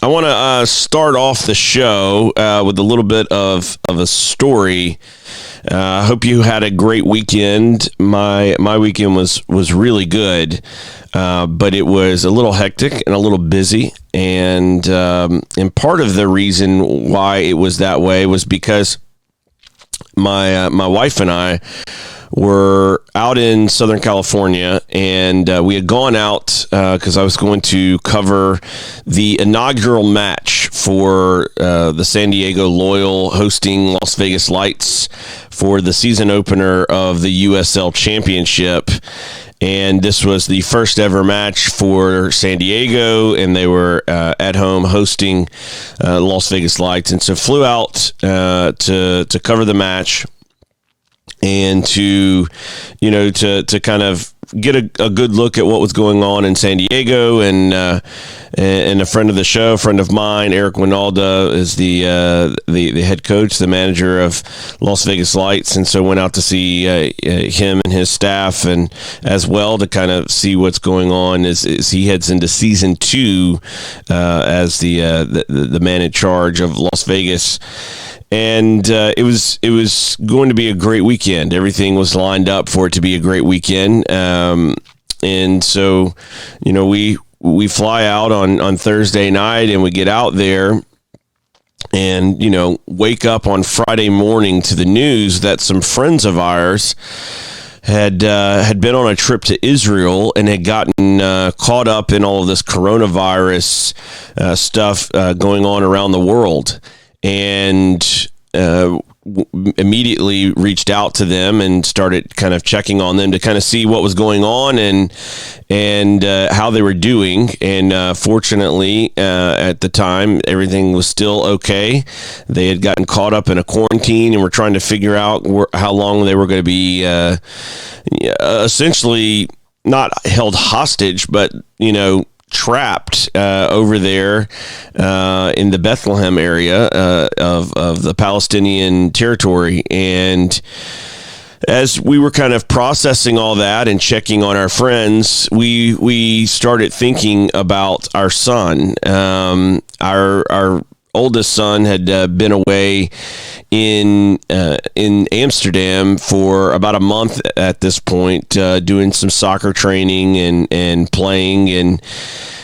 I want to start off the show with a little bit of a story. I hope you had a great weekend. My weekend was really good, but it was a little hectic and a little busy. And part of the reason why it was that way was because my wife and I were out in Southern California, and we had gone out because I was going to cover the inaugural match for the San Diego Loyal hosting Las Vegas Lights for the season opener of the USL Championship. And this was the first ever match for San Diego, and they were at home hosting Las Vegas Lights. And so flew out to cover the match and to kind of get a good look at what was going on in San Diego. And a friend of the show, friend of mine, Eric Winalda, is the head coach, the manager of Las Vegas Lights, and so went out to see him and his staff, and as well to kind of see what's going on as he heads into season 2 as the man in charge of Las Vegas. And it was going to be a great weekend. Everything was lined up for it to be a great weekend. And so, we fly out on Thursday night, and we get out there and, wake up on Friday morning to the news that some friends of ours had been on a trip to Israel and had gotten caught up in all of this coronavirus stuff going on around the world. And immediately reached out to them and started kind of checking on them to kind of see what was going on and how they were doing. And fortunately, at the time, everything was still okay. They had gotten caught up in a quarantine and were trying to figure out how long they were going to be essentially not held hostage, but, trapped over there in the Bethlehem area of the Palestinian territory. And as we were kind of processing all that and checking on our friends, we started thinking about our son. Our oldest son had been away in Amsterdam for about a month at this point, doing some soccer training and playing. And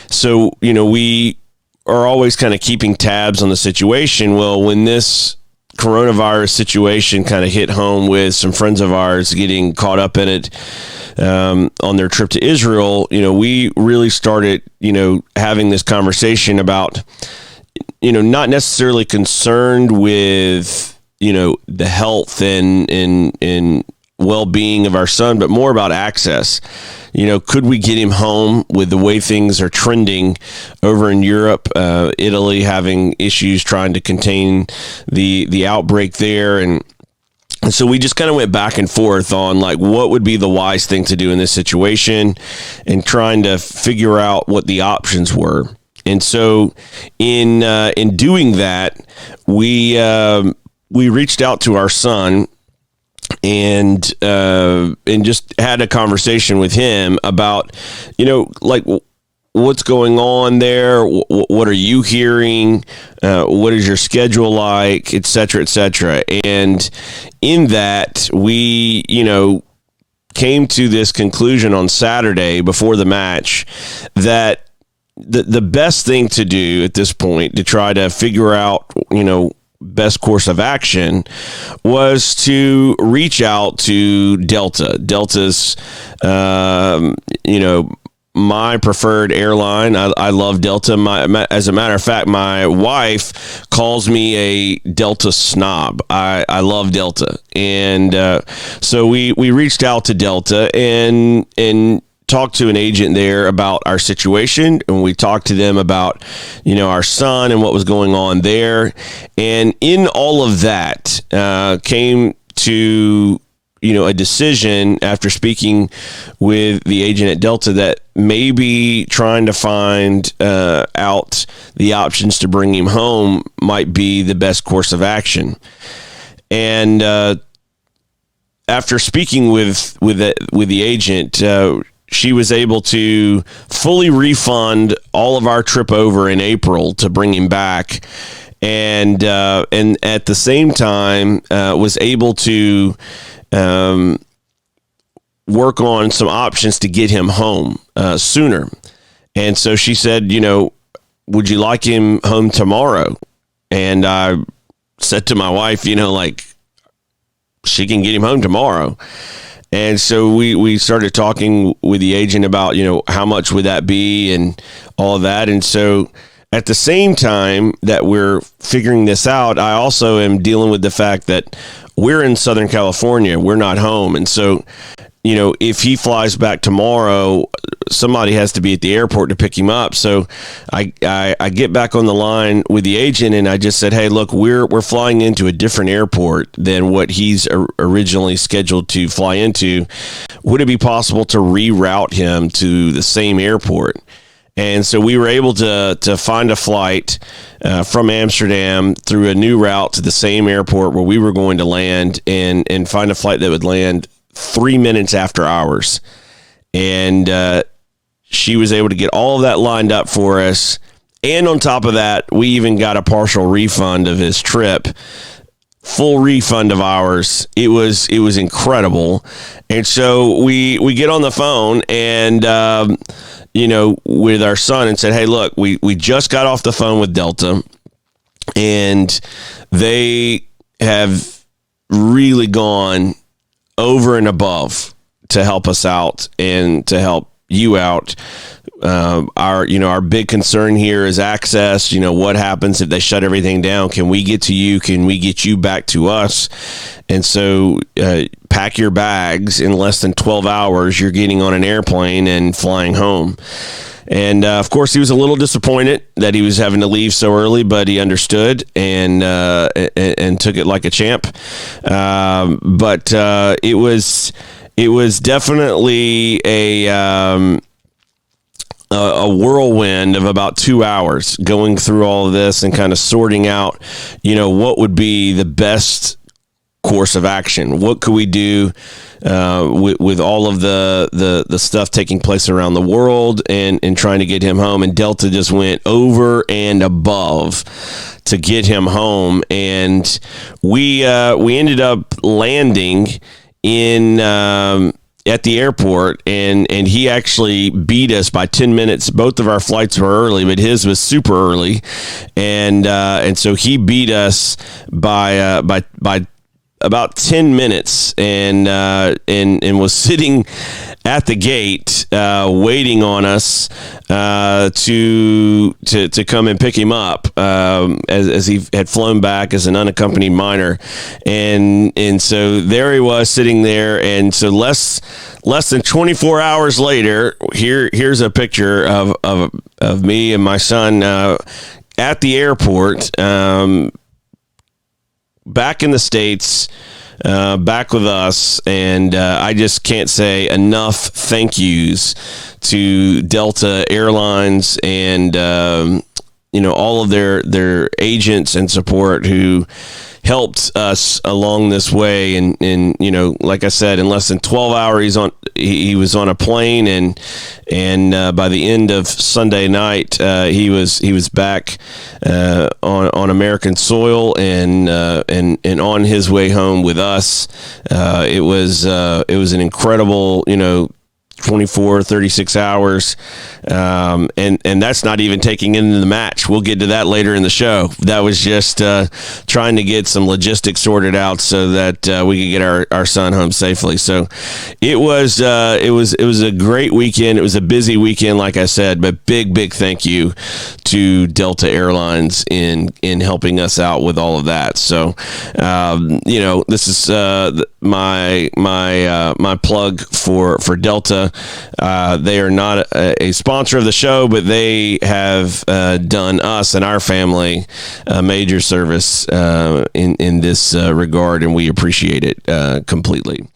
so, we are always kind of keeping tabs on the situation. Well, when this coronavirus situation kind of hit home with some friends of ours getting caught up in it on their trip to Israel, we really started, having this conversation about, not necessarily concerned with, the health and well-being of our son, but more about access. Could we get him home with the way things are trending over in Europe, Italy having issues trying to contain the outbreak there. And so we just kind of went back and forth on what would be the wise thing to do in this situation and trying to figure out what the options were. And so in doing that, we reached out to our son and just had a conversation with him about, what's going on there? What are you hearing? What is your schedule like, et cetera, et cetera. And in that, we, came to this conclusion on Saturday before the match that the best thing to do at this point to try to figure out, best course of action was to reach out to Delta. Delta's, my preferred airline. I love Delta. As a matter of fact, my wife calls me a Delta snob. I love Delta. And so we reached out to Delta and talked to an agent there about our situation, and we talked to them about, our son and what was going on there. And in all of that, came to, a decision after speaking with the agent at Delta that maybe trying to find out the options to bring him home might be the best course of action. And after speaking with the agent, she was able to fully refund all of our trip over in April to bring him back, and at the same time was able to work on some options to get him home sooner. And so she said, would you like him home tomorrow? And I said to my wife, like, she can get him home tomorrow. And so we started talking with the agent about, how much would that be and all of that. And so at the same time that we're figuring this out, I also am dealing with the fact that we're in Southern California. We're not home. And so, if he flies back tomorrow, somebody has to be at the airport to pick him up. So I get back on the line with the agent, and I just said, hey, look, we're flying into a different airport than what he's originally scheduled to fly into. Would it be possible to reroute him to the same airport? And so we were able to find a flight from Amsterdam through a new route to the same airport where we were going to land, and find a flight that would land 3 minutes after ours. And she was able to get all of that lined up for us. And on top of that, we even got a partial refund of his trip, full refund of ours. It was incredible. And so we get on the phone and, with our son and said, hey, look, we just got off the phone with Delta, and they have really gone over and above to help us out and to help you out. Our big concern here is access. What happens if they shut everything down? Can we get to you? Can we get you back to us? And so pack your bags. In less than 12 hours, you're getting on an airplane and flying home. And of course, he was a little disappointed that he was having to leave so early, but he understood and took it like a champ. But it was definitely a whirlwind of about 2 hours going through all of this and kind of sorting out, what would be the best course of action. What could we do with all of the stuff taking place around the world and trying to get him home? And Delta just went over and above to get him home. And we ended up landing in at the airport, and he actually beat us by 10 minutes. Both of our flights were early, but his was super early, and so he beat us by about 10 minutes, and was sitting at the gate waiting on us to come and pick him up as he had flown back as an unaccompanied minor, and so there he was sitting there. And so less than 24 hours later, here's a picture of me and my son at the airport, back in the States, back with us. And I just can't say enough thank yous to Delta Airlines and all of their agents and support who helped us along this way. And like I said, in less than 12 hours he was on a plane, and by the end of Sunday night he was back on American soil and on his way home with us. It was an incredible 36 hours. And that's not even taking into the match. We'll get to that later in the show. That was just trying to get some logistics sorted out so that we could get our son home safely. So it was a great weekend. It was a busy weekend, like I said, but big thank you to Delta Airlines in helping us out with all of that. So this is my plug for Delta. They are not a sponsor of the show, but they have done us and our family a major service in this regard, and we appreciate it completely.